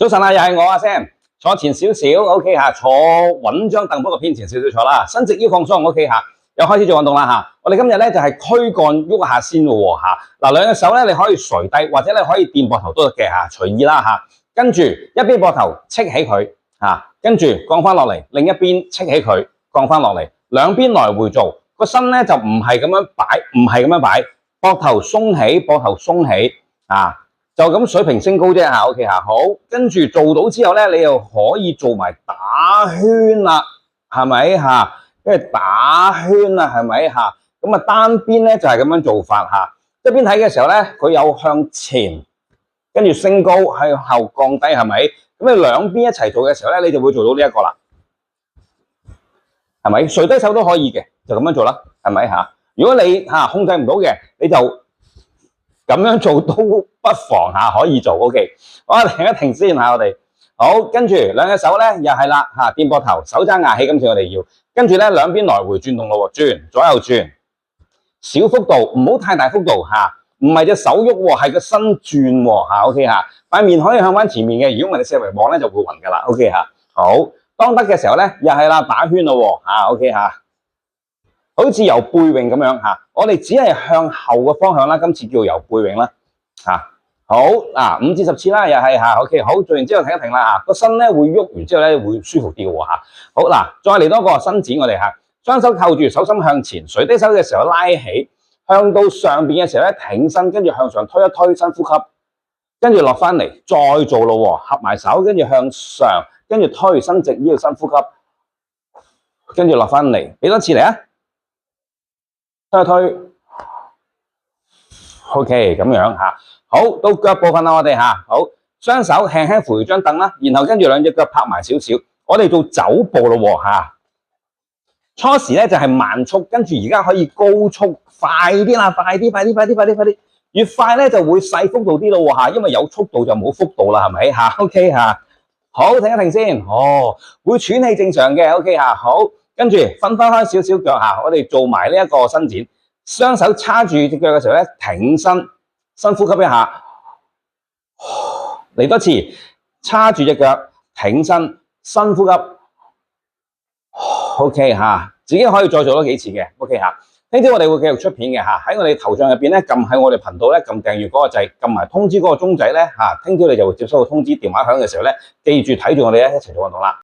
早晨啊，又係我阿 Sam，坐前少少 ，OK 吓，坐穩張凳，不過偏前少少坐啦，伸直腰放鬆 ，OK 吓，又開始做運動啦吓。我哋今日咧就係軀幹喐下先喎吓。嗱，兩隻手咧你可以垂低，或者你可以掂膊頭都得嘅吓，隨意啦吓。跟住一邊膊頭戚起佢吓，跟住降翻落嚟，另一邊戚起佢，降翻落嚟，兩邊來回做。個身咧就唔係咁樣擺，唔係咁樣擺，膊頭鬆起，膊頭鬆起啊。就咁水平升高啫吓 ，OK 吓，好，跟住做到之後咧，你又可以做埋打圈啦，係咪吓？跟住打圈啦，係咪吓？咁啊單邊咧就係咁樣做法吓，一邊睇嘅時候咧，佢有向前，跟住升高，向後降低，係咪？咁你兩邊一齊做嘅時候咧，你就會做到呢一個啦，係咪？垂低手都可以嘅，就咁樣做啦，係咪吓？如果你控制唔到嘅，你就咁樣做都不妨可以做 ，OK。好啊，停一停先我哋好，跟住兩隻手咧又係啦掂膊頭，手踭壓起，今次我哋要跟住咧兩邊來回轉動咯，轉左右轉，小幅度，唔好太大幅度唔係隻手喐喎，係個身轉喎，OK 塊面可以向翻前面嘅，如果唔係你四圍望咧就會暈噶啦 ，OK 好，當得嘅時候咧又係啦，打圈咯，OK 好似游背泳咁樣我哋只係向後嘅方向啦，今次叫游背泳啦好5至10次啦，又係OK 好，做完之後停一停啦個身咧會喐完之後咧會舒服啲喎好嗱，再嚟多個伸展我哋雙手扣住，手心向前，垂低手嘅時候拉起，向到上邊嘅時候咧挺身，跟住向上推一推，深呼吸，跟住落翻嚟再做咯，合埋手，跟住向上，跟住推伸直腰，深呼吸，跟住落翻嚟，俾多次嚟推一推 ，OK 咁樣好，到腳部分啦，我哋好，雙手輕輕扶住張凳啦，然後跟住兩隻腳拍埋少少，我哋做走步咯初時咧就係慢速，跟住而家可以高速，快啲啦，快啲，越快咧就會細幅度啲咯因為有速度就冇幅度啦，係咪OK 好，停一停先，會喘氣正常嘅 OK 好。跟住分翻開少少腳我哋做埋呢一個伸展，雙手叉住隻腳嘅時候咧，挺身，深呼吸一下，嚟多次，叉住隻腳，挺身，深呼吸 ，OK 自己可以再做多幾次嘅 ，OK 聽朝我哋會繼續出片嘅喺我哋頭像入邊咧，撳喺我哋頻道咧，撳訂閱嗰個掣，撳埋通知嗰個鐘仔咧聽朝你就會接收到通知，電話響嘅時候咧，記住睇住我哋一齊做運動啦。